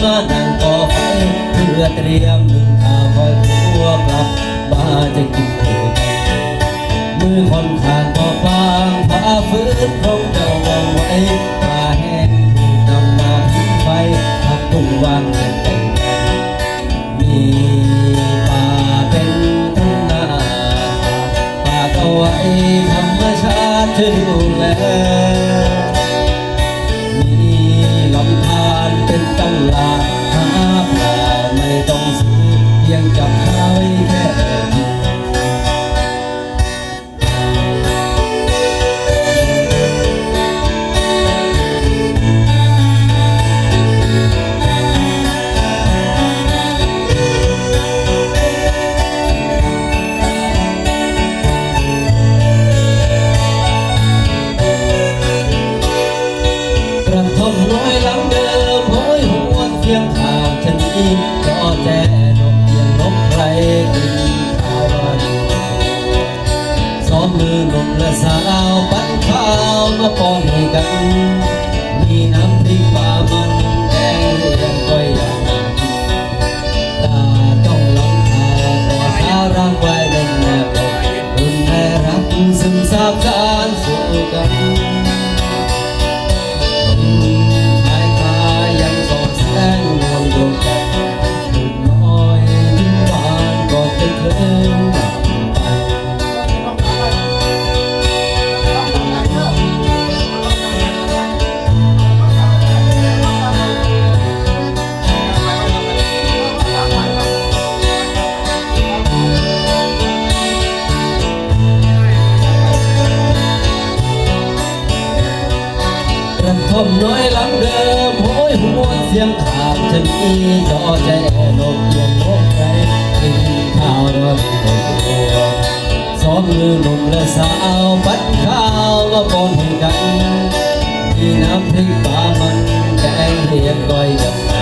มานั่งก่อไฟเพื่อเตรียมนึ่งข้าวคอยผัวกลับมาจะกินมือคนขาดก็ฟางผ้าฟื้นคงจะวางไว้ผ้าแห้งนำมาทิ้งไฟทักตุ้งวางเงินแต่งมีป่าเป็นทุ่งนาป่าเอาไว้ธรรมชาติเธอดูแลมีลำธารเป็นตั้งหลากหาปลาไม่ต้องซื้อเพียงจับหาไว้แค่กระท่อมน้อยหลังเดิมโหยหวนเพียงทางชะนีก็แจ้นกเพียงนกใครกินข้าววันสองมือหนุ่มและสาวปั้นข้าวมาป้อนให้กันมีน้ำพริกปลามันแกงเลียงก้อยยำตาต้องหลังคาต่อสาร่างไว้ในแนบอุ่นให้รักซึมซาบสานสู่กันชายคายังสอดแสงนวลดวงจันทร์หุ่นน้อยยิ้มหวานก็จะเคลิ้มหลับไปกระท่อมน้อยหลังเดิมโหยหวนเสียงขามชะนีจอแจนกเพียงนกไกรกินข้าวรถตัวสองมือหนุ่มและสาวปั้นข้าวมาป้อนให้กันมีน้ำพริกปลามันแกงเลียงก้อยยำ